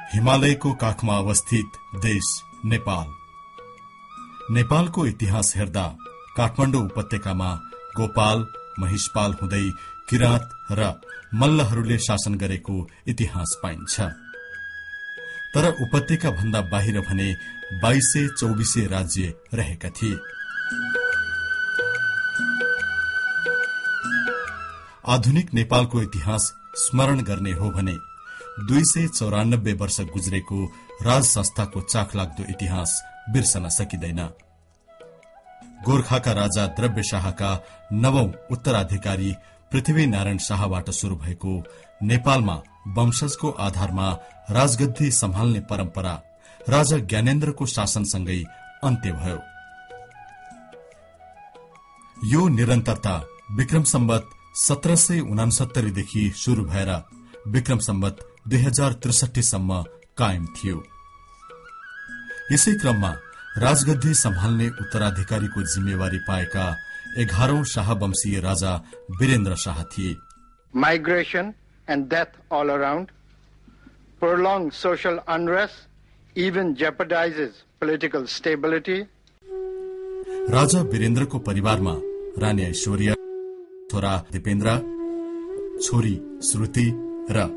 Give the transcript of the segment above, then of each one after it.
हिमालयको काखमा अवस्थित देश नेपाल। नेपालको इतिहास हेर्दा काठमाडौँ उपत्यकामा गोपाल, महिषपाल हुँदै किराँत र मल्लहरूले शासन गरेको इतिहास पाइन्छ। तर उपत्यका भन्दा बाहिर भने 2224 राज्य रहेका थिए। आधुनिक नेपालको इतिहास स्मरण गर्ने हो भने 294 वर्ष गुज्रेको राज संस्थाको चाखलाग्दो इतिहास बिर्सन सकिँदैन। गोर्खाका राजा द्रव्य शाहका 9औं उत्तराधिकारी पृथ्वीनारायण शाहबाट शुरू भएको नेपालमा वंशजको आधारमा राजगद्दी सम्हाल्ने परम्परा राजा ज्ञानेन्द्रको शासनसँगै अन्त्य भयो। यो निरन्तरता विक्रम सम्वत 1769 देखि शुरू भएर विक्रम सम्वत 2063 सम्म कायम थियो। यसै क्रममा राजगद्दी सम्हाल्ने उत्तराधिकारीको जिम्मेवारी पाएका 11औं शाहवंशीय राजा वीरेन्द्र शाह थिए। Migration and death all around, prolonged social unrest even jeopardizes political stability. राजा वीरेन्द्रको परिवारमा रानी ऐश्वर्या, छोरा दिपेन्द्र, छोरी श्रुति र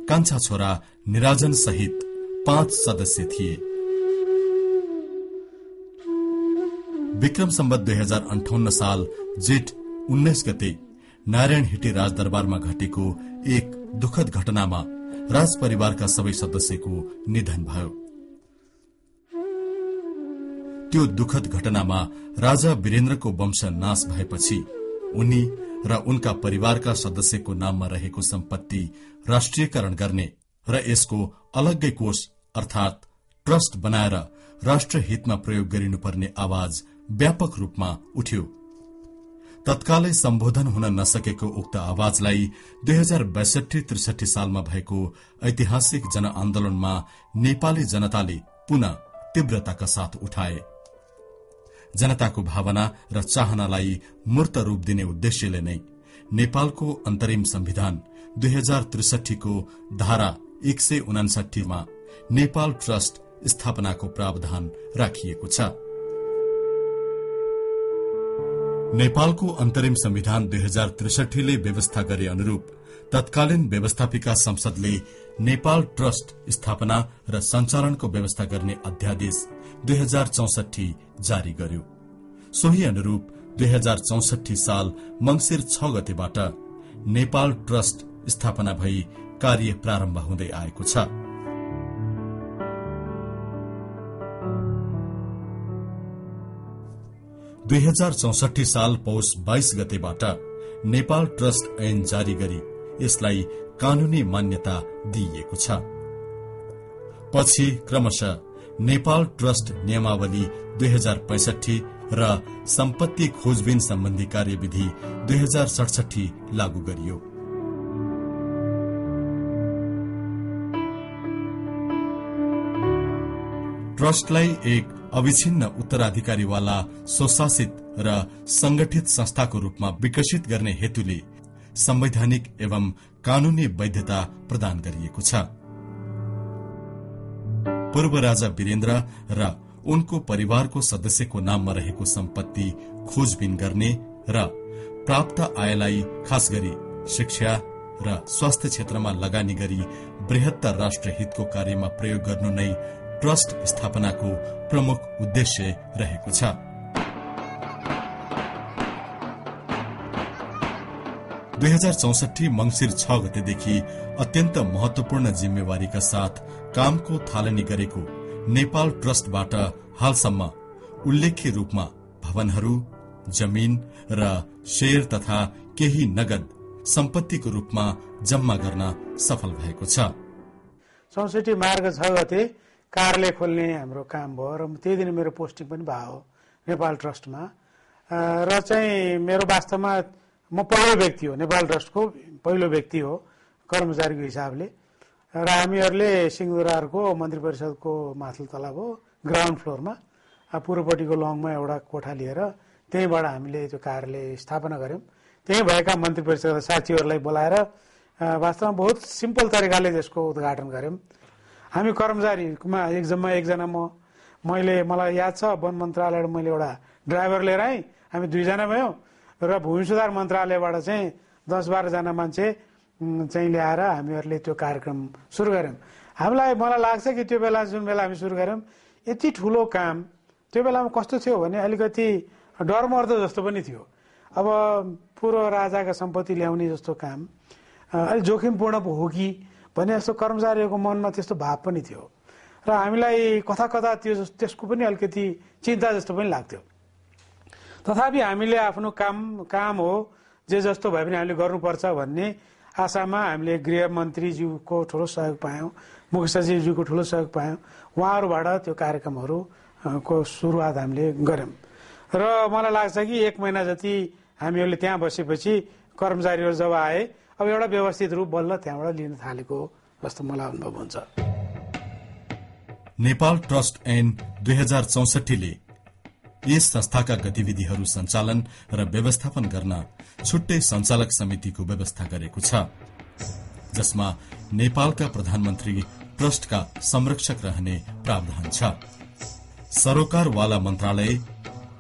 कान्छा छोरा निराजन सहित 5 सदस्य थिए। विक्रम सम्वत 2058 साल जेठ 19 गते नारायण हिटी राजदरबारमा घटेको एक दुखद घटनामा राज परिवारका सबै सदस्यको निधन भयो। त्यो दुखद घटनामा राजा वीरेन्द्रको वंश नाश भएपछि उनी र उनका परिवारका सदस्यको नाममा रहेको सम्पत्ति राष्ट्रियकरण गर्ने र यसको अलग्गै कोष अर्थात ट्रस्ट बनाएर राष्ट्र हितमा प्रयोग गरिनुपर्ने आवाज व्यापक रूपमा उठ्यो। तत्कालै सम्बोधन हुन नसकेको उक्त आवाजलाई 2062-63 सालमा भएको ऐतिहासिक जनआन्दोलनमा नेपाली जनताले पुनः तीव्रताका साथ उठाए। जनताको भावना र चाहनालाई मूर्त रूप दिने उद्देश्यले नै नेपालको अन्तरिम संविधान 2063 को धारा 159 मा नेपाल ट्रस्ट स्थापनाको प्रावधान राखिएको छ। नेपालको अन्तरिम संविधान 2063 ले व्यवस्था गरे अनुरूप तत्कालीन व्यवस्थापिका संसदले नेपाल ट्रस्ट स्थापना र सञ्चालनको व्यवस्था गर्ने अध्यादेश 2064 जारी गर्यो। सोही अनुरूप 2064 साल मंसिर 6 गतेबाट नेपाल ट्रस्ट स्थापना भई कार्य प्रारम्भ हुँदै आएको छ। दुई 2064 साल पौष 22 गतेबाट नेपाल ट्रस्ट ऐन जारी गरी यसलाई कानूनी मान्यता दिइएको छ। पछि क्रमशः नेपाल ट्रस्ट नियमावली 2065 र सम्पत्ति खोजबिन सम्बन्धी कार्यविधि 2067 लागू गरियो। ट्रस्टलाई एक अविच्छिन्न उत्तराधिकारीवाला स्वशासित र संगठित संस्थाको रूपमा विकसित गर्ने हेतुले संवैधानिक एवं कानूनी वैधता प्रदान गरिएको छ। पूर्व राजा वीरेन्द्र र उनको परिवारको सदस्यको नाममा रहेको सम्पत्ति खोजबिन गर्ने र प्राप्त आयलाई खास गरी शिक्षा र स्वास्थ्य क्षेत्रमा लगानी गरी बृहत्तर राष्ट्र हितको कार्यमा प्रयोग गर्नु नै ट्रस्ट स्थापनाको प्रमुख उद्देश्य रहेको छ। दुई 2064 मंसिर 6 गतेदेखि अत्यन्त महत्वपूर्ण जिम्मेवारीका साथ कामको थालनी गरेको नेपाल ट्रस्टबाट हालसम्म उल्लेख्य रूपमा भवनहरू, जमीन र शेयर तथा केही नगद सम्पत्तिको रूपमा जम्मा गर्न सफल भएको छ। 64 मार्ग 6 गते कार्यालय खोल्ने हाम्रो काम भयो र त्यही दिन मेरो पोस्टिङ पनि भयो नेपाल ट्रस्टमा र चाहिँ मेरो वास्तवमा म पहिलो व्यक्ति हो, नेपाल ट्रस्टको पहिलो व्यक्ति हो कर्मचारीको हिसाबले र हामीहरूले सिंहदरबारको मन्त्री परिषदको माथिल्लो तला हो ग्राउन्ड फ्लोरमा पूर्वपट्टिको लङमा एउटा कोठा लिएर त्यहीबाट हामीले त्यो कार्यालय स्थापना गर्यौं। त्यही भएका मन्त्री परिषदका साथीहरूलाई बोलाएर वास्तवमा बहुत सिम्पल तरिकाले त्यसको उद्घाटन गर्यौं। हामी कर्मचारीमा एकजना मलाई याद छ वन मन्त्रालयबाट मैले एउटा ड्राइभर लिएर आएँ, हामी 2 जना भयौँ र भूमि सुधार मन्त्रालयबाट चाहिँ 10-12 जना मान्छे चाहिँ ल्याएर हामीहरूले त्यो कार्यक्रम सुरु गर्यौँ। मलाई लाग्छ कि त्यो बेला जुन बेला हामी सुरु गर्यौँ यति ठुलो काम त्यो बेलामा कस्तो थियो भने अलिकति डरमर्दो जस्तो पनि थियो। अब पूर्व राजाका सम्पत्ति ल्याउने जस्तो काम अलिक जोखिमपूर्ण हो कि भन्ने जस्तो कर्मचारीहरूको मनमा त्यस्तो भाव पनि थियो र हामीलाई कता कता त्यसको पनि अलिकति चिन्ता जस्तो पनि लाग्थ्यो। तथापि हामीले आफ्नो काम हो जे जस्तो भए पनि हामीले गर्नुपर्छ भन्ने आशामा हामीले गृहमन्त्रीज्यूको ठुलो सहयोग पायौँ, मुख्य सचिवज्यूको ठुलो सहयोग पायौँ। उहाँहरूबाट त्यो कार्यक्रमहरूको सुरुवात हामीले गर्यौँ र मलाई लाग्छ कि 1 महिना जति हामीहरूले त्यहाँ बसेपछि कर्मचारीहरू जब आए अब एउटा व्यवस्थित रूप बल्ल त्यहाँबाट लिन थालेको जस्तो मलाई अनुभव हुन्छ। नेपाल ट्रस्ट ऐन 2064 ले यस संस्थाका गतिविधिहरू सञ्चालन र व्यवस्थापन गर्न छुट्टै सञ्चालक समितिको व्यवस्था गरेको छ, जसमा नेपालका प्रधानमन्त्री ट्रस्टका संरक्षक रहने प्रावधान छ। सरोकारवाला मन्त्रालय,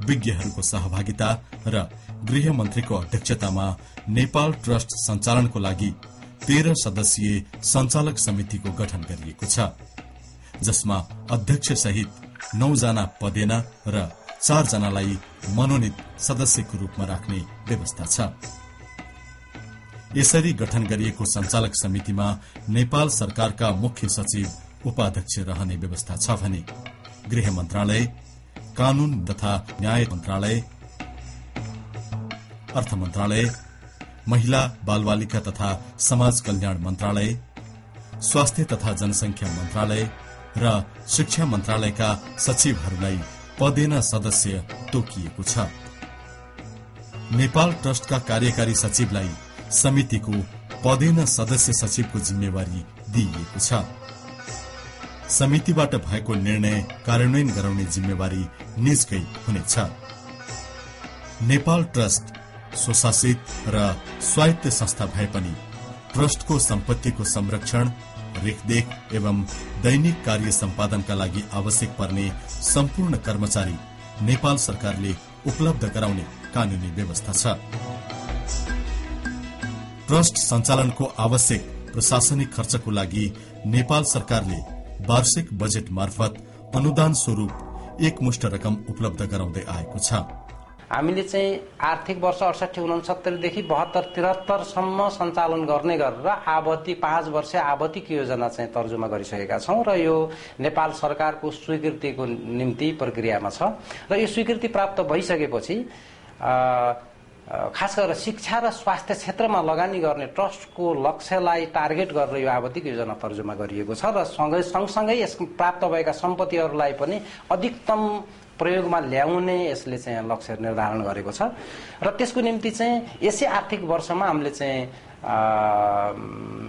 विज्ञहरूको सहभागिता र गृह मन्त्रीको अध्यक्षतामा नेपाल ट्रस्ट सञ्चालनको लागि 13 सदस्यीय सञ्चालक समितिको गठन गरिएको छ, जसमा अध्यक्ष सहित 9 जना पदेना र 4 जनालाई मनोनित सदस्यको रूपमा राख्ने व्यवस्था छ। यसरी गठन गरिएको सञ्चालक समितिमा नेपाल सरकारका मुख्य सचिव उपाध्यक्ष रहने व्यवस्था छ भने गृह मन्त्रालय, कानून तथा न्याय मन्त्रालय, अर्थ मन्त्रालय, महिला बालबालिका तथा समाज कल्याण मन्त्रालय, स्वास्थ्य तथा जनसंख्या मन्त्रालय र शिक्षा मन्त्रालयका सचिवहरूलाई पदेना सदस्य तोकिएको छ। नेपाल ट्रस्टका कार्यकारी सचिवलाई समितिको पदेना सदस्य सचिवको जिम्मेवारी दिइएको छ। समितिबाट भएको निर्णय कार्यान्वयन गराउने जिम्मेवारी निजकै हुनेछ। नेपाल ट्रस्ट स्वशासित र स्वायत्त संस्था भए पनि ट्रस्टको सम्पत्तिको संरक्षण, रेखदेख एवं दैनिक कार्य सम्पादनका लागि आवश्यक पर्ने सम्पूर्ण कर्मचारी नेपाल सरकारले उपलब्ध गराउने कानूनी व्यवस्था छ। ट्रस्ट सञ्चालनको आवश्यक प्रशासनिक खर्चको लागि नेपाल सरकारले वार्षिक बजेट मार्फत अनुदान स्वरूप एकमुष्ट रकम उपलब्ध गराउँदै आएको छ। हामीले चाहिँ आर्थिक वर्ष 68-69 देखि 72-73 सम्म सञ्चालन गर्ने गरेर आवधि 5 वर्ष आवधिक योजना चाहिँ तर्जुमा गरिसकेका छौं र यो नेपाल सरकारको स्वीकृतिको निम्ति प्रक्रियामा छ र यो स्वीकृति प्राप्त भइसकेपछि खास गरेर शिक्षा र स्वास्थ्य क्षेत्रमा लगानी गर्ने ट्रस्टको लक्ष्यलाई टार्गेट गरेर यो आवधिक योजना तर्जुमा गरिएको छ र सँगसँगै यस प्राप्त भएका सम्पत्तिहरूलाई पनि अधिकतम प्रयोगमा ल्याउने यसले चाहिँ लक्ष्य निर्धारण गरेको छ र त्यसको निम्ति चाहिँ यसै आर्थिक वर्षमा हामीले चाहिँ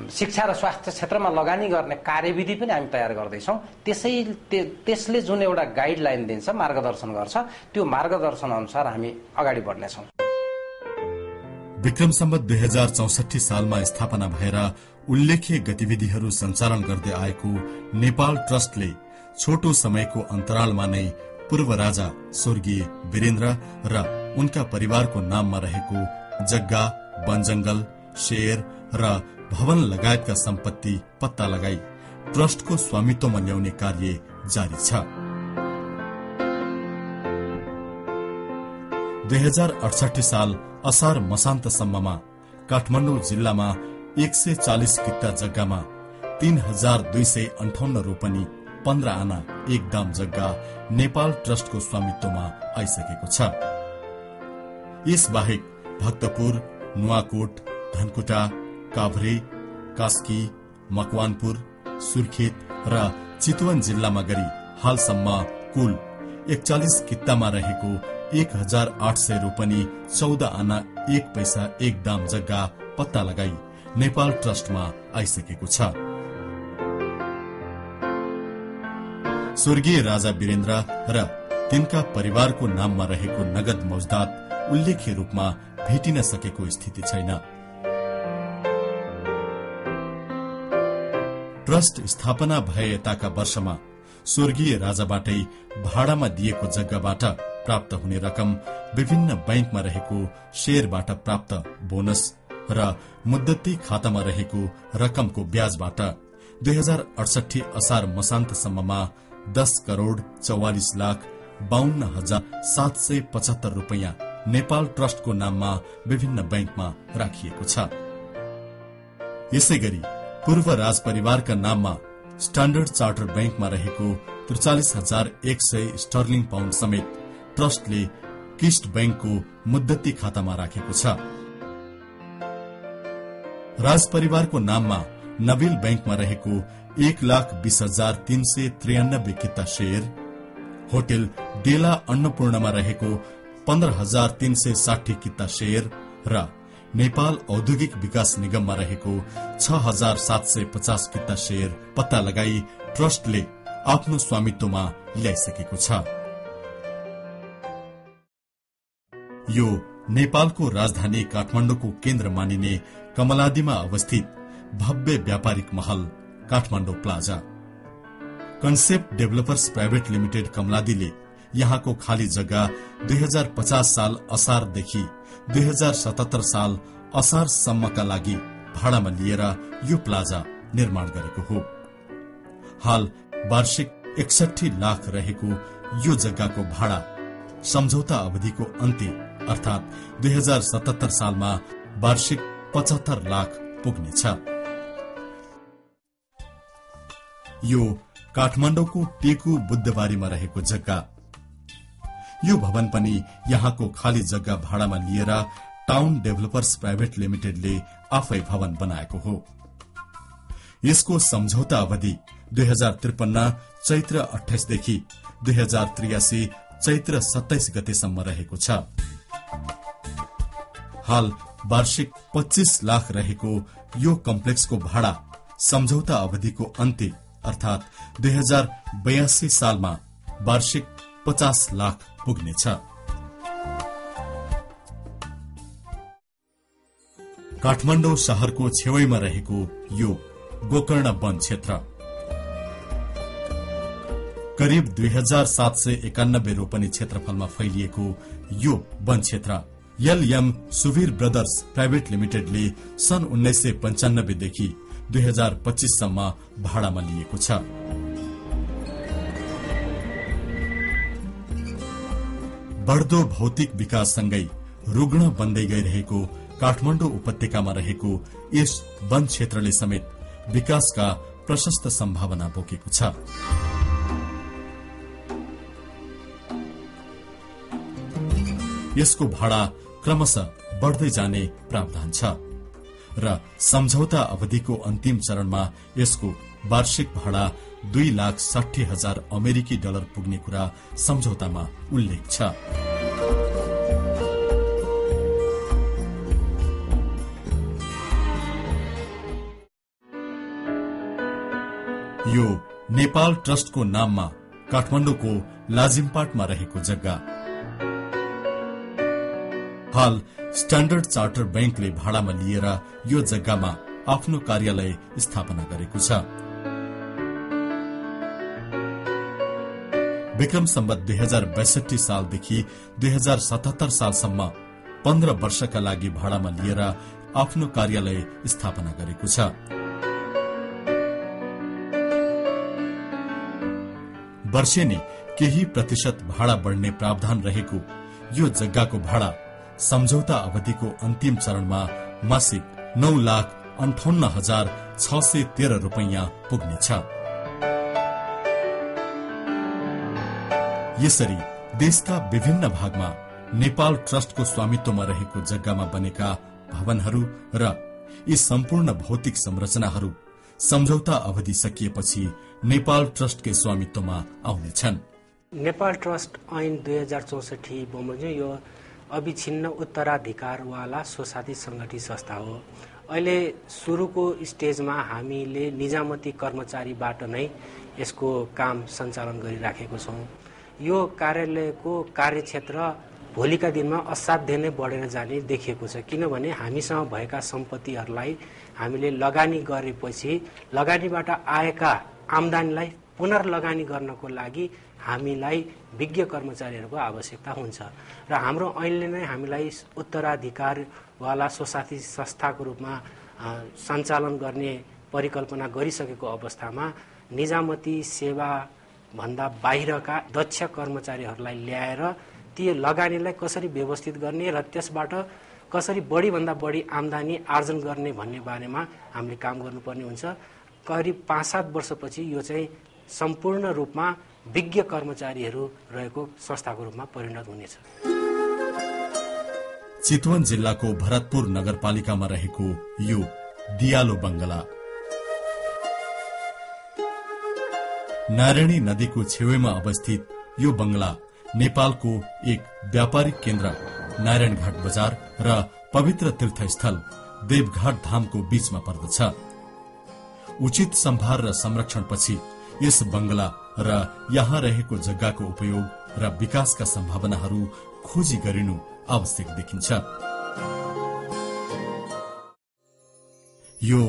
शिक्षा र स्वास्थ्य क्षेत्रमा लगानी गर्ने कार्यविधि पनि हामी तयार गर्दैछौँ। त्यसले जुन एउटा गाइडलाइन दिन्छ, मार्गदर्शन गर्छ, त्यो मार्गदर्शन अनुसार हामी अगाडि बढ्नेछौँ। विक्रम सम्वत 2064 सालमा स्थापना भएर उल्लेख्य गतिविधिहरू सञ्चालन गर्दै आएको नेपाल ट्रस्टले छोटो समयको अन्तरालमा नै पूर्व राजा स्वर्गीय वीरेन्द्र र उनका परिवारको नाममा रहेको जग्गा, वनजंगल, शेर र भवन लगायतका सम्पत्ति पत्ता लगाई ट्रस्टको स्वामित्वमा ल्याउने कार्य जारी छ। 2068 साल असार मसान्तसम्ममा काठमाडौँ जिल्लामा 140 किट्टा जग्गामा 3258 रोपनी 15 आना 1 दाम जग्गा नेपाल ट्रस्टको स्वामित्वमा आइसकेको छ। यस बाहेक भक्तपुर, नुवाकोट, धनकुटा, काभ्रे, कास्की, मकवानपुर, सुर्खेत र चितवन जिल्लामा गरी हालसम्म कुल 41 कित्तामा रहेको 1800 रोपनी 14 आना 1 पैसा 1 दाम जग्गा पत्ता लगाई नेपाल ट्रस्टमा आइसकेको छ। स्वर्गीय राजा वीरेन्द्र र तिनका परिवारको नाममा रहेको नगद मौजदात उल्लेख्य रूपमा भेटिन सकेको स्थिति छैन। ट्रस्ट स्थापना भए यताका वर्षमा स्वर्गीय राजाबाटै भाडामा दिएको जग्गाबाट प्राप्त हुने रकम, विभिन्न बैंकमा रहेको शेयरबाट प्राप्त बोनस र मुद्दती खातामा रहेको रकमको ब्याजबाट 2068 असार मसान्तसम्ममा 10,44,52,775 रूपैयाँ नेपाल ट्रस्टको नाममा विभिन्न बैंकमा राखिएको छ। यसैगरी पूर्व राज परिवारका नाममा स्ट्याण्डर्ड चार्टर बैंकमा रहेको 43,100 स्टर्लिङ पाउण्ड समेत ट्रस्टले किस्ट बैंकको मुद्दती खातामा राखेको छ। राज परिवारको नाममा नबिल बैंकमा रहेको 1,20,393 किता शेयर, होटल डेला अन्नपूर्णमा रहेको 15,360 किता शेयर र नेपाल औद्योगिक विकास निगममा रहेको 6,750 किता शेयर पत्ता लगाई ट्रस्टले आफ्नो स्वामित्वमा ल्याइसकेको छ। यो नेपालको राजधानी काठमाडौँको केन्द्र मानिने कमलादीमा अवस्थित भव्य व्यापारिक महल Kathmandu plaza. Concept Developers Private Limited कमलादीले यहाँको खाली जग्गा 2050 साल असारदेखि 2077 साल असारसम्मका लागि भाडामा लिएर यो प्लाजा निर्माण गरेको हो। हाल वार्षिक 61 लाख रहेको यो जग्गाको भाडा सम्झौता अवधिको अन्त्य अर्थात 2077 सालमा वार्षिक 75 लाख पुग्नेछ। यो काठमाडौँको टेकु बुद्धबारीमा रहेको जग्गा। यो भवन पनि यहाँको खाली जग्गा भाडामा लिएर टाउन डेभलपर्स प्राइभेट लिमिटेडले आफै भवन बनाएको हो। यसको सम्झौता अवधि 2053 चैत्र 28 देखि 2083 चैत्र 27 गतेसम्म रहेको छ। हाल वार्षिक 25 लाख रहेको यो कम्प्लेक्सको भाडा सम्झौता अवधिको अन्त्य अर्थात 2082 सालमा वार्षिक 50 लाख पुग्नेछ। काठमाडौँ शहरको छेउमा रहेको यो गोकर्ण वन क्षेत्र करिब 2791 रोपनी क्षेत्रफलमा फैलिएको यो वन क्षेत्र एलएम सुवीर ब्रदर्स प्राइभेट लिमिटेडले सन् 1995 देखि 2025 सम्म भाडामा लिएको छ। बढ्दो भौतिक विकाससँगै रुग्ण बन्दै गइरहेको काठमाडौँ उपत्यकामा रहेको यस वन क्षेत्रले समेत विकासका प्रशस्त सम्भावना बोकेको छ। यसको भाडा क्रमशः बढ्दै जाने प्रावधान छ र सम्झौता अवधिको अन्तिम चरणमा यसको वार्षिक भाडा 2,60,000 अमेरिकी डलर पुग्ने कुरा सम्झौतामा उल्लेख छ। यो नेपाल ट्रस्टको नाममा काठमाडौँको लाजिमपाटमा रहेको जग्गा। हाल स्ट्याण्डर्ड चार्टर बैंकले भाडामा लिएर यो जग्गामा आफ्नो कार्यालय स्थापना गरेको छ। विक्रम सम्वत 2062 सालदेखि 2077 सालसम्म 15 वर्षका लागि भाडामा लिएर आफ्नो कार्यालय स्थापना गरेको छ। वर्षेनी केही प्रतिशत भाडा बढ्ने प्रावधान रहेको यो जग्गाको भाडा सम्झौता अवधिको अन्तिम चरणमा मासिक 9,58,613 रूपैयाँ पुग्नेछ। यसरी देशका विभिन्न भागमा नेपाल ट्रस्टको स्वामित्वमा रहेको जग्गामा बनेका भवनहरू र यी सम्पूर्ण भौतिक संरचनाहरू सम्झौता अवधि सकिएपछि नेपाल ट्रस्टकै स्वामित्वमा आउनेछन्। नेपाल ट्रस्ट ऐन 2064 बमोजिम यो अविछिन्न उत्तराधिकारवाला स्वशासी संगठित संस्था हो। अहिले सुरुको स्टेजमा हामीले निजामती कर्मचारीबाट नै यसको काम सञ्चालन गरिराखेको छौँ। यो कार्यालयको कार्यक्षेत्र भोलिका दिनमा असाध्य नै बढेर जाने देखिएको छ। किनभने हामीसँग भएका सम्पत्तिहरूलाई हामीले लगानी गरेपछि लगानीबाट आएका आम्दानीलाई पुनर्लगानी गर्नको लागि हामीलाई विज्ञ कर्मचारीहरूको आवश्यकता हुन्छ र हाम्रो ऐनले नै हामीलाई उत्तराधिकारवाला स्वसाथी संस्थाको रूपमा सञ्चालन गर्ने परिकल्पना गरिसकेको अवस्थामा निजामती सेवा भन्दा बाहिरका दक्ष कर्मचारीहरूलाई ल्याएर ती लगानीलाई कसरी व्यवस्थित गर्ने र त्यसबाट कसरी बढीभन्दा बढी आम्दानी आर्जन गर्ने भन्ने बारेमा हामीले काम गर्नुपर्ने हुन्छ। करिब 5-7 वर्षपछि यो चाहिँ सम्पूर्ण रूपमा विज्ञ कर्मचारीहरू रहेको संस्थाको रूपमा परिणत हुनेछ। चितवन जिल्लाको भरतपुर नगरपालिकामा रहेको यो दियालो बंगला नारायणी नदीको छेउमा अवस्थित यो बंगला नेपालको एक व्यापारिक केन्द्र नारायणघाट बजार र पवित्र तीर्थस्थल देवघाट धामको बीचमा पर्दछ। उचित सम्भार र संरक्षणपछि यस बंगला र यहाँ रहेको जग्गाको उपयोग र विकासका सम्भावनाहरू खोजी गरिनु आवश्यक देखिन्छ। यो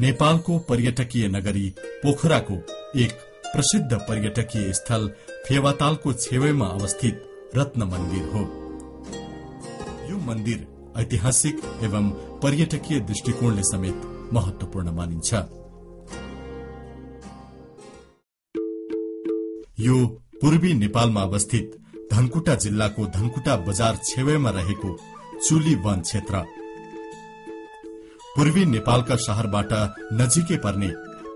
नेपालको पर्यटकीय नगरी पोखराको एक प्रसिद्ध पर्यटकीय स्थल फेवातालको छेउमा अवस्थित रत्न मन्दिर हो। यो मन्दिर ऐतिहासिक एवं पर्यटकीय दृष्टिकोणले समेत महत्वपूर्ण मानिन्छ। यो पूर्वी नेपालमा अवस्थित धनकुटा जिल्लाको धनकुटा बजार छेउमा रहेको चुली वन क्षेत्र पूर्वी नेपालका शहरबाट नजिकै पर्ने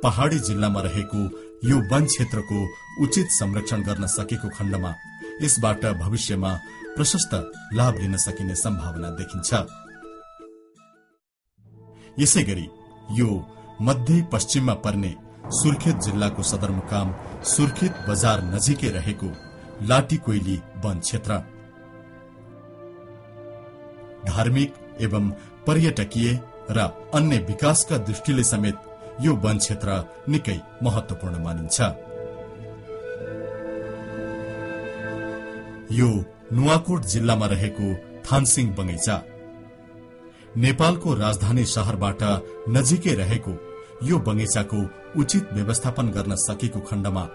पहाड़ी जिल्लामा रहेको यो वन क्षेत्रको उचित संरक्षण गर्न सकेको खण्डमा यसबाट भविष्यमा प्रशस्त लाभ लिन सकिने सम्भावना देखिन्छ। यसैगरी यो मध्य पश्चिममा पर्ने सुर्खेत जिल्लाको सदरमुकाम सुर्खेत बजार नजिकै रहेको लाटीकोइली वन क्षेत्र धार्मिक एवं पर्यटकीय र अन्य विकासका दृष्टिले समेत यो वन क्षेत्र निकै महत्वपूर्ण मानिन्छ। यो नुवाकोट जिल्लामा रहेको थानसिंह बगैंचा नेपालको राजधानी शहरबाट नजिकै रहेको यो बगैंचाको उचित व्यवस्थापन गर्न सकेको खण्डमा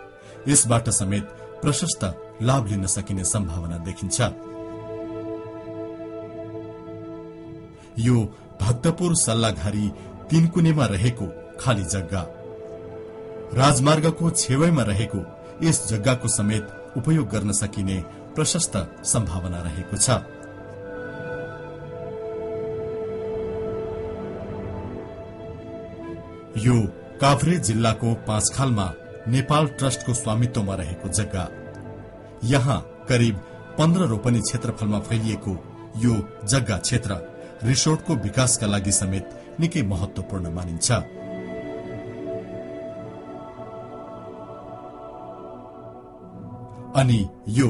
यसबाट समेत प्रशस्त लाभ लिन सकिने सम्भावना देखिन्छ। यो भक्तपुर सल्लाघारी तीनकुनेमा रहेको खाली जग्गा राजमार्गको छेउमा रहेको यस जग्गाको समेत उपयोग गर्न सकिने प्रशस्त सम्भावना रहेको छ। यो काभ्रे जिल्लाको पाँचखालमा नेपाल ट्रस्टको स्वामित्वमा रहेको जग्गा यहाँ करिब 15 रोपनी क्षेत्रफलमा फैलिएको यो जग्गा क्षेत्र रिसोर्टको विकासका लागि समेत निकै महत्वपूर्ण मानिन्छ। अनि यो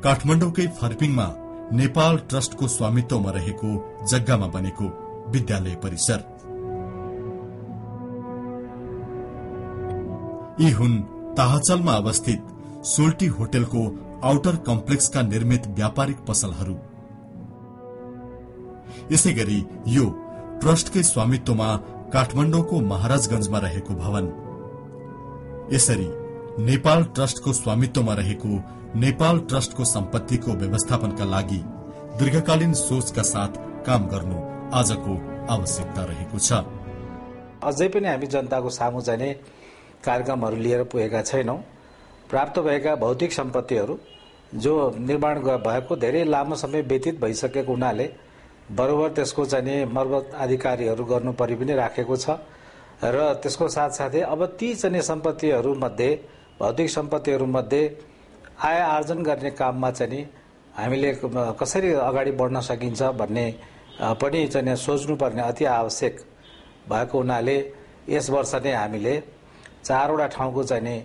काठमाडौँकै फर्पिङमा नेपाल ट्रस्टको स्वामित्वमा रहेको जग्गामा बनेको विद्यालय परिसर यी हुन् ताहचलमा अवस्थित सोल्टी होटलको आउटर कम्प्लेक्सका निर्मित व्यापारिक पसलहरू। यसैगरी यो ट्रस्टकै स्वामित्वमा काठमाडौँको महाराजगंजमा रहेको भवन यसरी नेपाल ट्रस्टको स्वामित्वमा रहेको नेपाल ट्रस्टको सम्पत्तिको व्यवस्थापनका लागि दीर्घकालीन सोचका साथ काम गर्नु आजको आवश्यकता रहेको छ। अझै पनि हामी जनताको सामु जाने कार्यक्रमहरू लिएर पुगेका छैनौं। प्राप्त भएका भौतिक सम्पत्तिहरू जो निर्माण भएको धेरै लामो समय व्यतीत भइसकेको हुनाले बरोबर त्यसको चाहिँ मर्मत अधिकारीहरू गर्नु परि पनि राखेको छ र त्यसको साथसाथै अब ती चाहिँ सम्पत्तिहरू मध्ये भौतिक सम्पत्तिहरू मध्ये आय आर्जन गर्ने काममा चाहिँ हामीले कसरी अगाडि बढ्न सकिन्छ भन्ने पनि चाहिँ सोच्नुपर्ने अति आवश्यक भएको हुनाले यस वर्ष नै हामीले 4वटा ठाउँको चाहिँ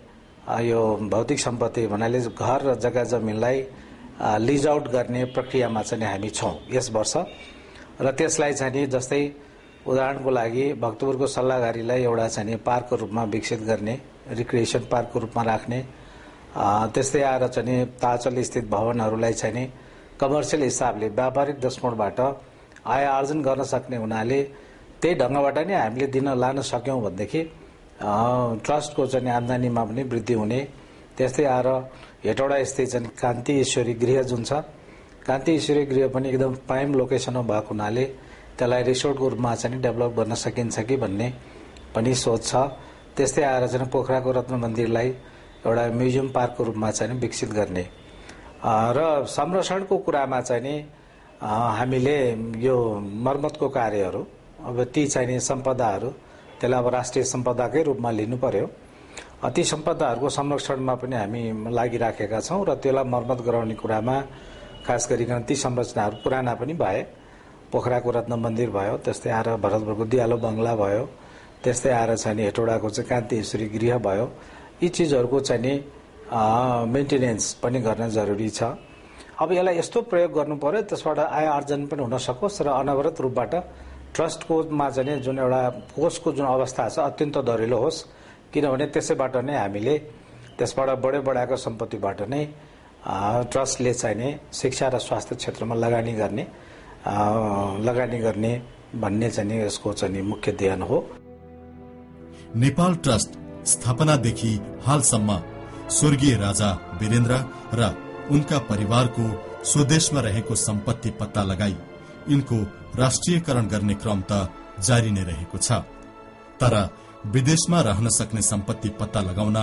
यो भौतिक सम्पत्ति भन्नाले घर र जग्गा जमिनलाई लिज आउट गर्ने प्रक्रियामा चाहिँ हामी छौं यस वर्ष र त्यसलाई चाहिँ जस्तै उदाहरणको लागि भक्तपुरको सल्लाघारीलाई एउटा चाहिँ पार्कको रूपमा विकसित गर्ने रिक्रिएसन पार्कको रूपमा राख्ने त्यस्तै आएर चाहिँ ताचल स्थित भवनहरूलाई चाहिँ कमर्सियल हिसाबले व्यापारिक दृष्टिकोणबाट आय आर्जन गर्न सक्ने हुनाले त्यही ढङ्गबाट नै हामीले दिन लान सक्यौं भनेदेखि ट्रस्टको चाहिँ आम्दानीमा पनि वृद्धि हुने। त्यस्तै आएर हेटौडा स्थित चाहिँ कान्ति ईश्वरी गृह जुन छ, कान्ति ईश्वरी गृह पनि एकदम प्राइम लोकेसनमा भएको हुनाले त्यसलाई रिसोर्टको रूपमा चाहिँ डेभलप गर्न सकिन्छ कि भन्ने पनि सोच छ। त्यस्तै आएर चाहिँ पोखराको रत्न मन्दिरलाई एउटा म्युजियम पार्कको रूपमा चाहिँ विकसित गर्ने र संरक्षणको कुरामा चाहिँ नि हामीले यो मर्मतको कार्यहरू अब ती चाहिने सम्पदाहरू त्यसलाई अब राष्ट्रिय सम्पदाकै रूपमा लिनु पर्यो। ती सम्पदाहरूको संरक्षणमा पनि हामी लागिराखेका छौँ र त्यसलाई मर्मत गराउने कुरामा खास गरिकन ती संरचनाहरू पुराना पनि भए, पोखराको रत्न मन्दिर भयो, त्यस्तै आएर भरतपुरको दियालो बङ्गला भयो, त्यस्तै आएर चाहिँ हेटौडाको चाहिँ कान्ति ईश्वरी गृह भयो। यी चिजहरूको चाहिँ नि मेन्टेनेन्स पनि गर्न जरुरी छ। अब यसलाई यस्तो प्रयोग गर्नु पर्यो त्यसबाट आय आर्जन पनि हुन सकोस् र अनवरत रूपबाट ट्रस्टकोमा चाहिँ जुन एउटा कोषको जुन अवस्था छ अत्यन्त दरिलो होस्, किनभने त्यसैबाट नै हामीले त्यसबाट बढाएको सम्पत्तिबाट नै ट्रस्टले चाहिने शिक्षा र स्वास्थ्य क्षेत्रमा लगानी गर्ने भन्ने चाहिँ यसको चाहिँ मुख्य ध्येय हो। नेपाल ट्रस्ट स्थापनादेखि हालसम्म स्वर्गीय राजा वीरेन्द्र र उनका परिवारको स्वदेशमा रहेको सम्पत्ति पत्ता लगाई यिनको राष्ट्रियकरण गर्ने क्रम त जारी नै रहेको छ। तर विदेशमा रहन सक्ने सम्पत्ति पत्ता लगाउन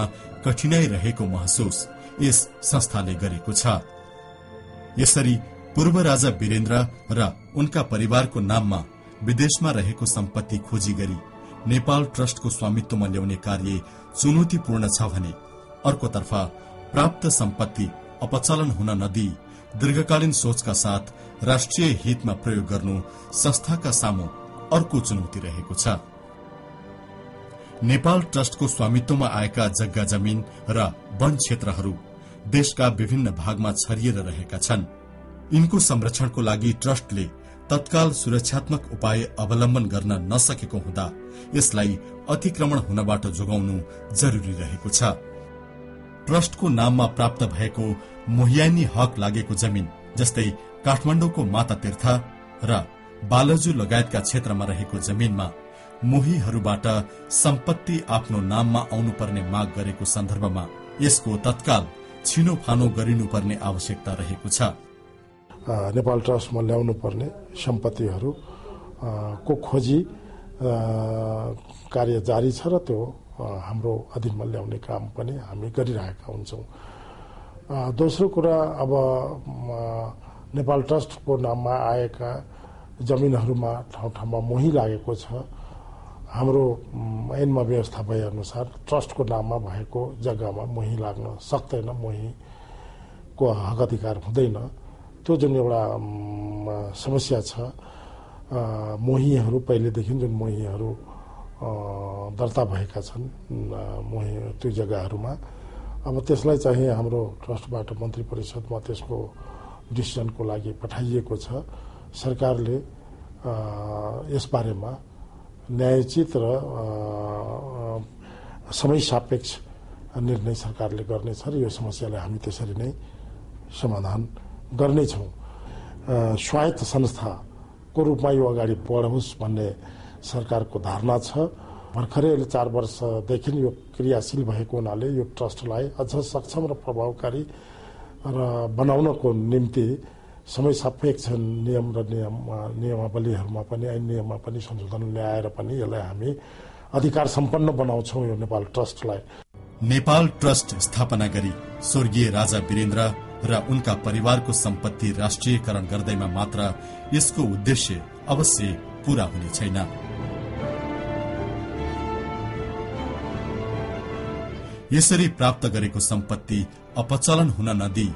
कठिनाई रहेको महसुस यस संस्थाले गरेको छ। यसरी पूर्व राजा वीरेन्द्र र उनका परिवारको नाममा विदेशमा रहेको सम्पत्ति खोजी गरी नेपाल ट्रस्टको स्वामित्वमा ल्याउने कार्य चुनौतीपूर्ण छ भने अर्कोतर्फ प्राप्त सम्पत्ति अपचलन हुन नदिई दीर्घकालीन सोचका साथ राष्ट्रिय हितमा प्रयोग गर्नु संस्थाका सामु अर्को चुनौती रहेको छ। नेपाल ट्रस्टको स्वामित्वमा आएका जग्गा जमिन र वन क्षेत्रहरू देशका विभिन्न भागमा छरिएर रहेका छन्। यिनको संरक्षणको लागि ट्रस्टले तत्काल सुरक्षात्मक उपाय अवलम्बन गर्न नसकेको हुँदा यसलाई अतिक्रमण हुनबाट जोगाउनु जरुरी रहेको छ। ट्रस्टको नाममा प्राप्त भएको मोहियानी हक लागेको जमिन जस्तै काठमाडौँको माता तीर्थ र बालजु लगायतका क्षेत्रमा रहेको जमिनमा मोहीहरूबाट सम्पत्ति आफ्नो नाममा आउनुपर्ने माग गरेको सन्दर्भमा यसको तत्काल छिनोफानो गरिनुपर्ने आवश्यकता रहेको छ। नेपाल ट्रस्टमा ल्याउनु पर्ने सम्पत्तिहरू को खोजी कार्य जारी छ र त्यो हाम्रो अधीनमा ल्याउने काम पनि हामी गरिरहेका हुन्छौँ। दोस्रो कुरा, अब नेपाल ट्रस्टको नाममा आएका जमिनहरूमा ठाउँ ठाउँमा मोही लागेको छ। हाम्रो ऐनमा व्यवस्था भए अनुसार ट्रस्टको नाममा भएको जग्गामा मोही लाग्न सक्दैन, मोहीको हक अधिकार हुँदैन। त्यो जुन एउटा समस्या छ, मोहीहरू पहिलेदेखि जुन मोहीहरू दर्ता भएका छन् मोही त्यो जग्गाहरूमा, अब त्यसलाई चाहिँ हाम्रो ट्रस्टबाट मन्त्री परिषदमा त्यसको डिसिजनको लागि पठाइएको छ। सरकारले यसबारेमा न्यायोचित र समय सापेक्ष निर्णय सरकारले गर्नेछ र यो समस्यालाई हामी त्यसरी नै समाधान गर्नेछौँ। स्वायत्त संस्थाको रूपमा यो अगाडि बढोस् भन्ने सरकारको धारणा छ। भर्खरै 4 वर्षदेखि यो क्रियाशील भएको हुनाले यो ट्रस्टलाई अझ सक्षम र प्रभावकारी र बनाउनको निम्ति समय सापेक्ष नियम र नियमावलीहरूमा पनि ऐन नियममा पनि संशोधन ल्याएर पनि यसलाई हामी अधिकार सम्पन्न बनाउँछौँ यो नेपाल ट्रस्टलाई। नेपाल ट्रस्ट स्थापना गरी स्वर्गीय राजा वीरेन्द्र र उनका परिवारको सम्पत्ति राष्ट्रियकरण गर्दैमा मात्र यसको उद्देश्य अवश्य पूरा हुने छैन। यसरी प्राप्त गरेको सम्पत्ति अपचलन हुन नदिई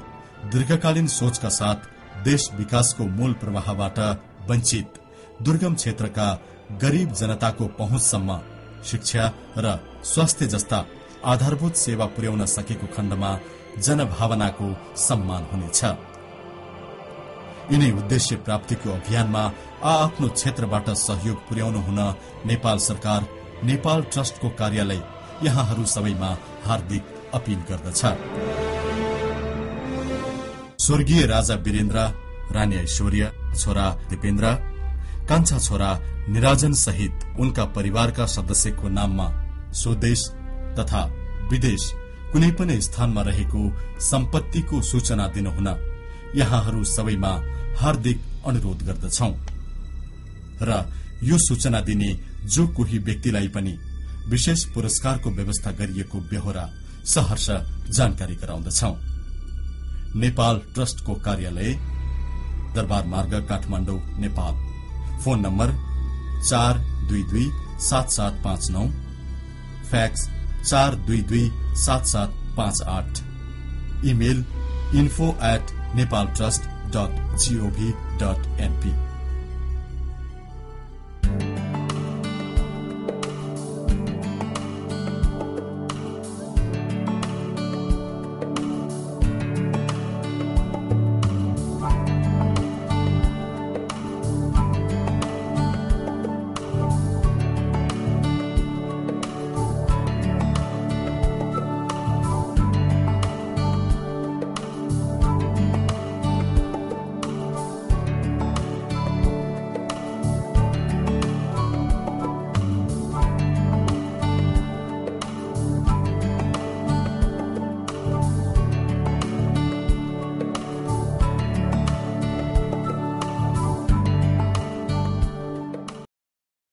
दीर्घकालीन सोचका साथ देश विकासको मूल प्रवाहबाट वञ्चित दुर्गम क्षेत्रका गरीब जनताको पहुँचसम्म शिक्षा र स्वास्थ्य जस्ता आधारभूत सेवा पुर्याउन सकेको खण्डमा जनभावनाको सम्मान हुनेछ। यिनै उद्देश्य प्राप्तिको अभियानमा आफ्नो क्षेत्रबाट सहयोग पुर्याउनु हुन नेपाल सरकार नेपाल ट्रस्टको कार्यालय यहाँहरू सबैमा हार्दिक अपील गर्दछ। स्वर्गीय राजा वीरेन्द्र रानी ऐश्वर्या, छोरा दिपेन्द्र, कान्छा छोरा निराजन सहित उनका परिवारका सदस्यको नाममा स्वदेश तथा विदेश कुनै पनि स्थानमा रहेको सम्पत्तिको सूचना दिनुहुन यहाँहरू सबैमा हार्दिक अनुरोध गर्दछौं र यो सूचना दिने जो कोही व्यक्तिलाई पनि विशेष पुरस्कारको व्यवस्था गरिएको बेहोरा सहर्ष जानकारी गराउँदछौं। नेपाल ट्रस्टको कार्यालय दरबार मार्ग, Kathmandu, Nepal. Phone number 4227759, fax 4227758, email info@nepaltrust.gov.np।